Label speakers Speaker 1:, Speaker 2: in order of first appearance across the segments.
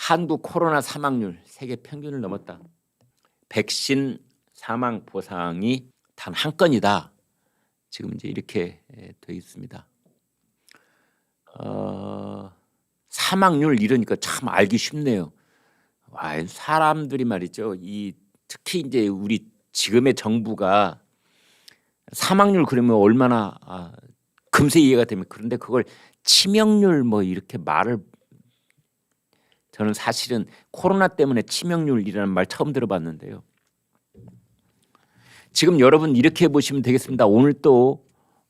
Speaker 1: 한국 코로나 사망률 세계 평균을 넘었다. 백신 사망 보상이 단 한 건이다. 지금 이제 이렇게 돼 있습니다. 사망률 이러니까 참 알기 쉽네요. 사람들이 말이죠. 특히 이제 우리 지금의 정부가 사망률 그러면 얼마나 금세 이해가 됩니다. 그런데 그걸 치명률 뭐 이렇게 말을, 저는 사실은 코로나 때문에 치명률이라는 말 처음 들어봤는데요. 지금 여러분 이렇게 보시면 되겠습니다. 오늘 또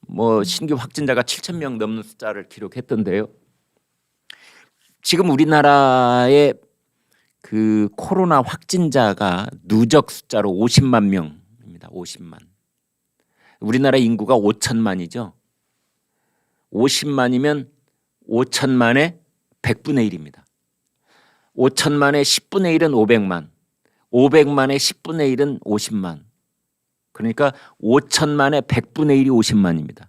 Speaker 1: 뭐 신규 확진자가 7,000명 넘는 숫자를 기록했던데요. 지금 우리나라의 그 코로나 확진자가 누적 숫자로 50만 명입니다. 50만. 우리나라 인구가 5천만이죠. 50만이면 5천만의 100분의 1입니다. 5천만의 10분의 1은 500만, 500만의 10분의 1은 50만. 그러니까 5천만의 100분의 1이 50만입니다.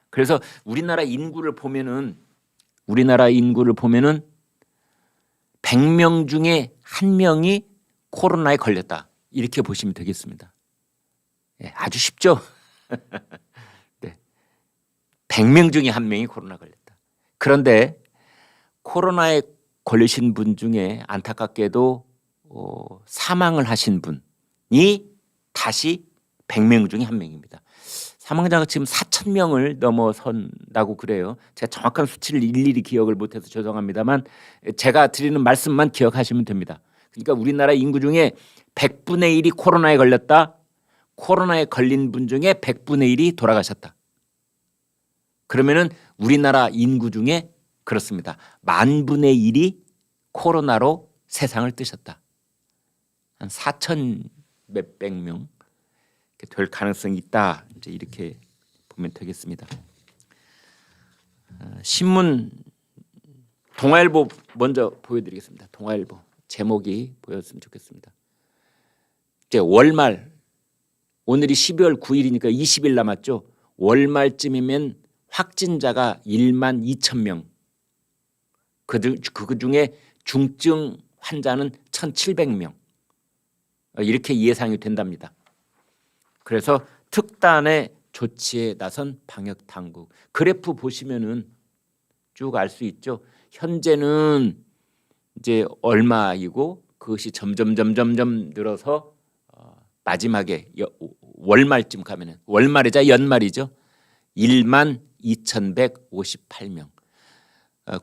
Speaker 1: 그래서 우리나라 인구를 보면은 100명 중에 1명이 코로나에 걸렸다. 이렇게 보시면 되겠습니다. 아주 쉽죠? 네. 100명 중에 1명이 코로나 걸렸다. 그런데 코로나에 걸리신 분 중에 안타깝게도 사망을 하신 분이 다시 100명 중에 1명입니다. 사망자가 지금 4,000명을 넘어선다고 그래요. 제가 정확한 수치를 일일이 기억을 못해서 죄송합니다만 제가 드리는 말씀만 기억하시면 됩니다. 그러니까 우리나라 인구 중에 100분의 1이 코로나에 걸렸다. 코로나에 걸린 분 중에 100분의 1이 돌아가셨다. 그러면은 우리나라 인구 중에 그렇습니다. 10,000분의 1이 코로나로 세상을 뜨셨다. 한 4천 몇백 명 될 가능성이 있다. 이제 이렇게 보면 되겠습니다. 신문 동아일보 먼저 보여드리겠습니다. 동아일보 제목이 보였으면 좋겠습니다. 이제 월말, 오늘이 12월 9일이니까 20일 남았죠. 월말쯤이면 확진자가 1만 2천 명. 그 중에 중증 환자는 1,700명. 이렇게 예상이 된답니다. 그래서 특단의 조치에 나선 방역 당국. 그래프 보시면은 쭉 알 수 있죠. 현재는 이제 얼마이고 그것이 점점 늘어서 마지막에 월말쯤 가면은, 월말이자 연말이죠. 1만 2,158명.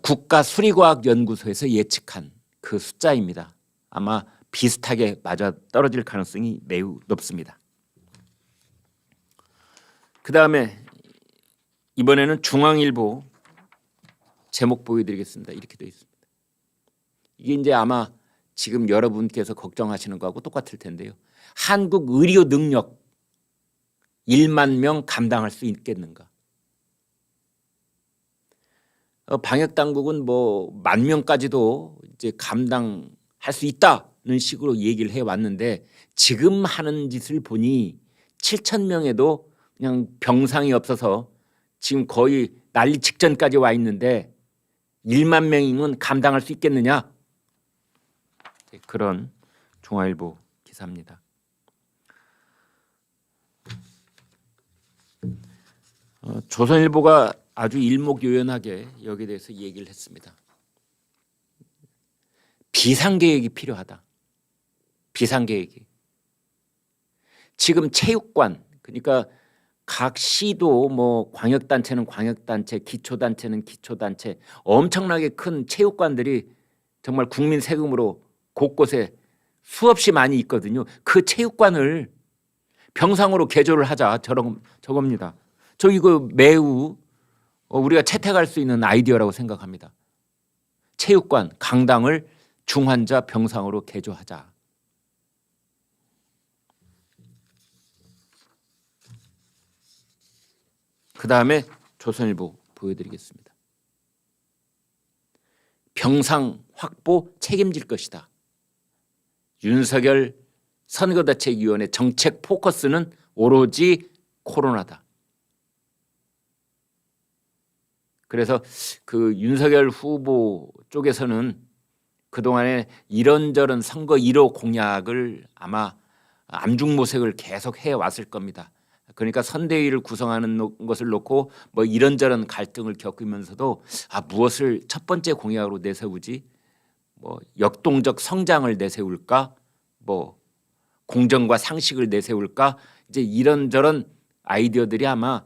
Speaker 1: 국가수리과학연구소에서 예측한 그 숫자입니다. 아마 비슷하게 맞아 떨어질 가능성이 매우 높습니다. 그 다음에 이번에는 중앙일보 제목 보여드리겠습니다. 이렇게 되어 있습니다. 이게 이제 아마 지금 여러분께서 걱정하시는 거하고 똑같을 텐데요. 한국 의료 능력 1만 명 감당할 수 있겠는가? 방역 당국은 뭐 10,000명까지도 이제 감당할 수 있다는 식으로 얘기를 해 왔는데 지금 하는 짓을 보니 7,000명에도 그냥 병상이 없어서 지금 거의 난리 직전까지 와 있는데 1만 명이면 감당할 수 있겠느냐? 그런 중앙일보 기사입니다. 조선일보가 아주 일목요연하게 여기에 대해서 얘기를 했습니다. 비상계획이 필요하다. 비상계획이. 지금 체육관, 그러니까 각 시도 뭐 광역단체는 광역단체, 기초단체는 기초단체, 엄청나게 큰 체육관들이 정말 국민 세금으로 곳곳에 수없이 많이 있거든요. 그 체육관을 병상으로 개조를 하자, 저겁니다. 저 이거 매우 우리가 채택할 수 있는 아이디어라고 생각합니다. 체육관, 강당을 중환자 병상으로 개조하자. 그 다음에 조선일보 보여드리겠습니다. 병상 확보 책임질 것이다. 윤석열 선거대책위원회 정책 포커스는 오로지 코로나다. 그래서 그 윤석열 후보 쪽에서는 그동안에 이런저런 선거 1호 공약을 아마 암중모색을 계속 해왔을 겁니다. 그러니까 선대위를 구성하는 것을 놓고 뭐 이런저런 갈등을 겪으면서도 무엇을 첫 번째 공약으로 내세우지? 뭐 역동적 성장을 내세울까? 뭐 공정과 상식을 내세울까? 이제 이런저런 아이디어들이 아마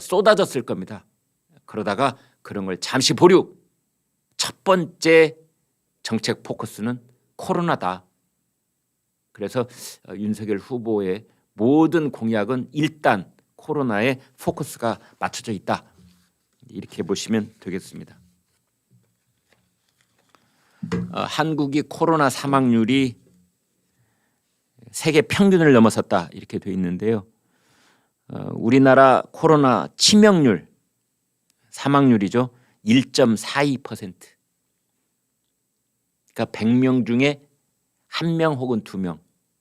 Speaker 1: 쏟아졌을 겁니다. 그러다가 그런 걸 잠시 보류. 첫 번째 정책 포커스는 코로나다. 그래서 윤석열 후보의 모든 공약은 일단 코로나에 포커스가 맞춰져 있다. 이렇게 보시면 되겠습니다. 한국이 코로나 사망률이 세계 평균을 넘어섰다 이렇게 돼 있는데요. 우리나라 코로나 치명률, 사망률이죠. 1.42%. 그러니까 100명 중에 1명 혹은 2명,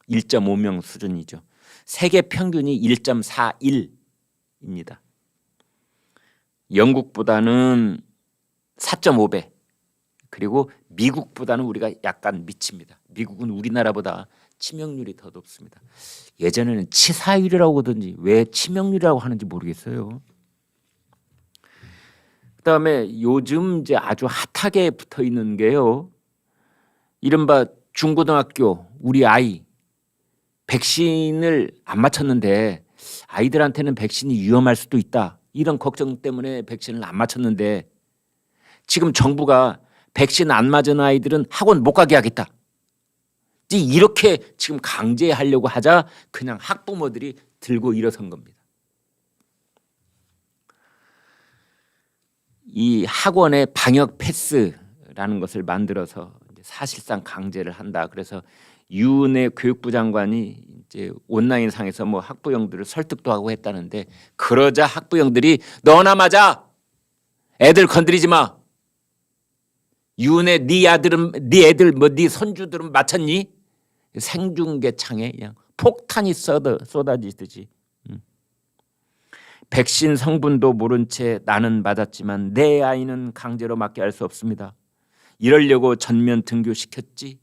Speaker 1: 1.5명 수준이죠. 세계 평균이 1.41입니다. 영국보다는 4.5배, 그리고 미국보다는 우리가 약간 미칩니다. 미국은 우리나라보다 치명률이 더 높습니다. 예전에는 치사율이라고 하든지 왜 치명률이라고 하는지 모르겠어요. 그다음에 요즘 이제 아주 핫하게 붙어 있는 게요. 이른바 중고등학교 우리 아이 백신을 안 맞췄는데 아이들한테는 백신이 위험할 수도 있다. 이런 걱정 때문에 백신을 안 맞췄는데 지금 정부가 백신 안 맞은 아이들은 학원 못 가게 하겠다. 이렇게 지금 강제하려고 하자 그냥 학부모들이 들고 일어선 겁니다. 이 학원에 방역 패스라는 것을 만들어서 사실상 강제를 한다. 그래서 유은혜 교육부 장관이 이제 온라인상에서 뭐 학부형들을 설득도 하고 했다는데 그러자 학부형들이 너나 맞아. 애들 건드리지 마. 유은혜 네 아들은 네 애들 뭐 네 손주들은 맞췄니? 생중계창에 그냥 폭탄이 쏟아지듯이. 백신 성분도 모른 채 나는 맞았지만 내 아이는 강제로 맞게 할 수 없습니다. 이러려고 전면 등교시켰지.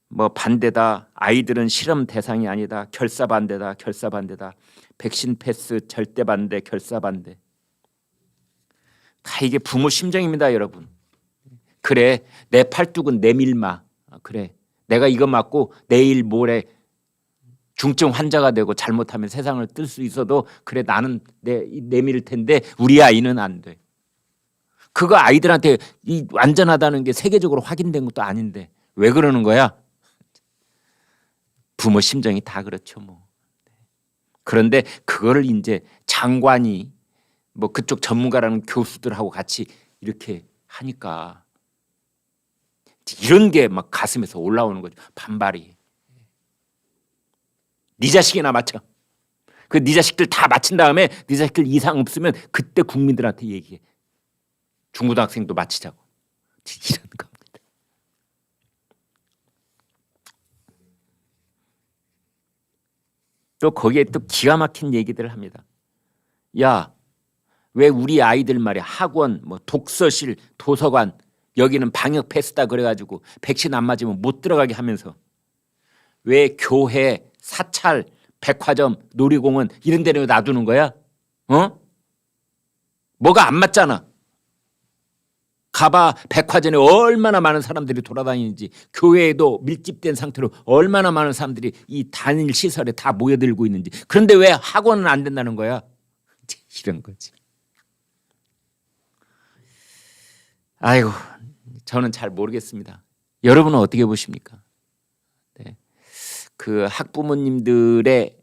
Speaker 1: 뭐 반대다. 아이들은 실험 대상이 아니다. 결사반대다. 결사반대다. 백신 패스 절대 반대. 결사반대. 다 이게 부모 심정입니다, 여러분. 그래, 내 팔뚝은 내밀마. 그래, 내가 이거 맞고 내일 모레 중증 환자가 되고 잘못하면 세상을 뜰 수 있어도 그래 나는 내밀 텐데 우리 아이는 안 돼. 그거 아이들한테 이 안전하다는 게 세계적으로 확인된 것도 아닌데 왜 그러는 거야? 부모 심정이 다 그렇죠 뭐. 그런데 그거를 이제 장관이 뭐 그쪽 전문가라는 교수들하고 같이 이렇게 하니까 이런 게 막 가슴에서 올라오는 거죠. 반발이. 네 자식이나 맞춰. 그 네 자식들 다 맞힌 다음에 네 자식들 이상 없으면 그때 국민들한테 얘기해. 중고등학생도 맞히자고. 이런 겁니다. 또 거기에 또 기가 막힌 얘기들을 합니다. 야, 왜 우리 아이들 말이야 학원, 뭐 독서실, 도서관 여기는 방역 패스다 그래가지고 백신 안 맞으면 못 들어가게 하면서 왜 교회, 사찰, 백화점, 놀이공원 이런 데를 놔두는 거야? 뭐가 안 맞잖아. 가봐 백화점에 얼마나 많은 사람들이 돌아다니는지 교회에도 밀집된 상태로 얼마나 많은 사람들이 이 단일 시설에 다 모여들고 있는지. 그런데 왜 학원은 안 된다는 거야? 이런 거지. 아이고 저는 잘 모르겠습니다. 여러분은 어떻게 보십니까? 네. 그 학부모님들의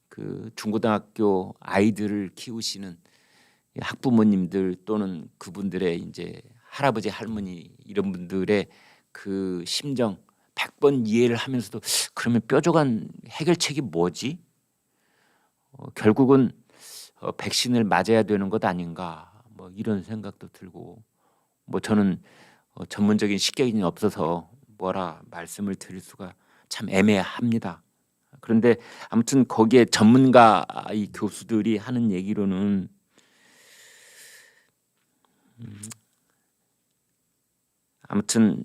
Speaker 1: 그 중고등학교 아이들을 키우시는 학부모님들 또는 그분들의 이제 할아버지 할머니 이런 분들의 그 심정 100번 이해를 하면서도 그러면 뾰족한 해결책이 뭐지? 결국은 백신을 맞아야 되는 것 아닌가 뭐 이런 생각도 들고 뭐 저는 전문적인 식견이 없어서 뭐라 말씀을 드릴 수가 참 애매합니다. 그런데 아무튼 거기에 전문가 이 교수들이 하는 얘기로는 아무튼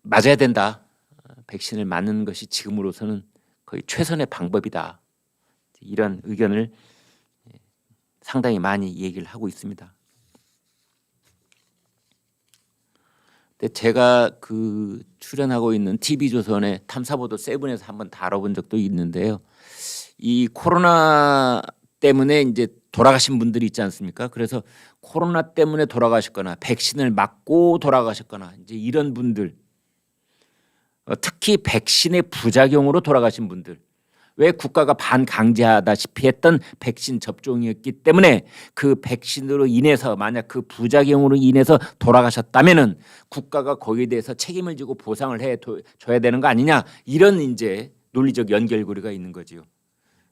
Speaker 1: 맞아야 된다. 백신을 맞는 것이 지금으로서는 거의 최선의 방법이다. 이런 의견을 상당히 많이 얘기를 하고 있습니다. 근데 제가 그 출연하고 있는 TV조선의 탐사보도 7에서 한번 다뤄본 적도 있는데요. 이 코로나 때문에 이제 돌아가신 분들이 있지 않습니까? 그래서 코로나 때문에 돌아가셨거나 백신을 맞고 돌아가셨거나 이제 이런 분들, 특히 백신의 부작용으로 돌아가신 분들, 왜 국가가 반강제하다시피 했던 백신 접종이었기 때문에 그 백신으로 인해서 만약 그 부작용으로 인해서 돌아가셨다면은 국가가 거기에 대해서 책임을 지고 보상을 해 줘야 되는 거 아니냐, 이런 이제 논리적 연결고리가 있는 거지요.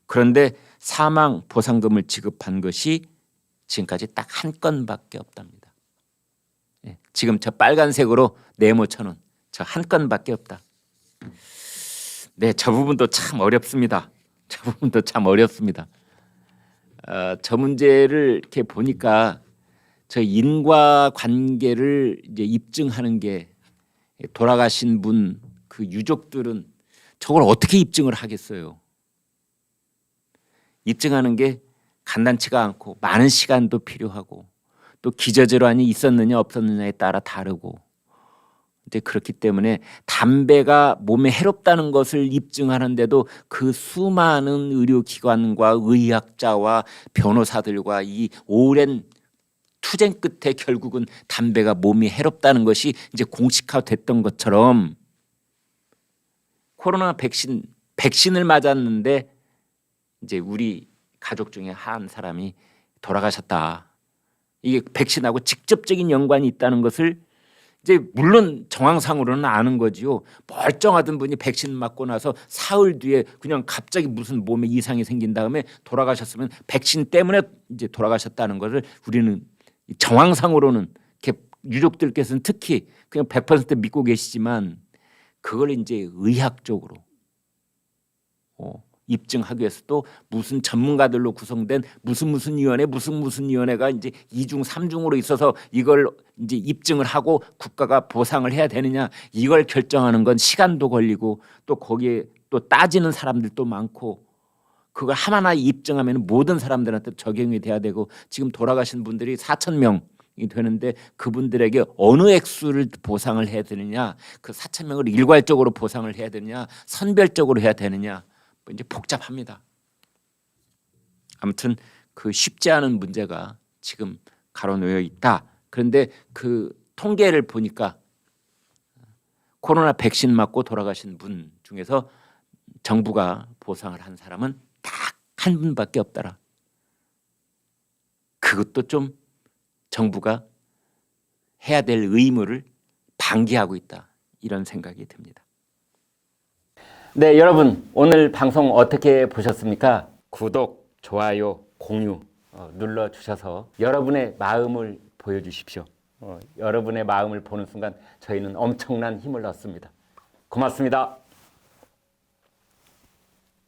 Speaker 1: 그런데 사망 보상금을 지급한 것이 지금까지 딱 한 건밖에 없답니다. 지금 저 빨간색으로 네모 쳐놓은 저 한 건밖에 없다. 네, 저 부분도 참 어렵습니다. 저 부분도 참 어렵습니다. 저 문제를 이렇게 보니까 저 인과 관계를 이제 입증하는 게 돌아가신 분 그 유족들은 저걸 어떻게 입증을 하겠어요? 입증하는 게 간단치가 않고 많은 시간도 필요하고 또 기저질환이 있었느냐 없었느냐에 따라 다르고, 이제 그렇기 때문에 담배가 몸에 해롭다는 것을 입증하는데도 그 수많은 의료기관과 의학자와 변호사들과 이 오랜 투쟁 끝에 결국은 담배가 몸에 해롭다는 것이 이제 공식화됐던 것처럼 코로나 백신을 맞았는데 이제 우리 가족 중에 한 사람이 돌아가셨다. 이게 백신하고 직접적인 연관이 있다는 것을 이제 물론 정황상으로는 아는 거지요. 멀쩡하던 분이 백신 맞고 나서 사흘 뒤에 그냥 갑자기 무슨 몸에 이상이 생긴 다음에 돌아가셨으면 백신 때문에 이제 돌아가셨다는 것을 우리는 정황상으로는 이렇게 유족들께서는 특히 그냥 100% 믿고 계시지만 그걸 이제 의학적으로 입증하기 위해서 또 무슨 전문가들로 구성된 무슨 위원회 무슨 위원회가 이제 2중 3중으로 있어서 이걸 이제 입증을 하고 국가가 보상을 해야 되느냐, 이걸 결정하는 건 시간도 걸리고 또 거기에 또 따지는 사람들도 많고, 그걸 하나하나 입증하면 모든 사람들한테 적용이 돼야 되고, 지금 돌아가신 분들이 4,000명이 되는데 그분들에게 어느 액수를 보상을 해야 되느냐, 그 4,000명을 일괄적으로 보상을 해야 되느냐, 선별적으로 해야 되느냐, 이제 복잡합니다. 아무튼 그 쉽지 않은 문제가 지금 가로놓여 있다. 그런데 그 통계를 보니까 코로나 백신 맞고 돌아가신 분 중에서 정부가 보상을 한 사람은 딱 한 분밖에 없더라. 그것도 좀 정부가 해야 될 의무를 방기하고 있다, 이런 생각이 듭니다. 네, 여러분 오늘 방송 어떻게 보셨습니까? 구독, 좋아요, 공유 눌러주셔서 여러분의 마음을 보여주십시오. 여러분의 마음을 보는 순간 저희는 엄청난 힘을 얻습니다. 고맙습니다.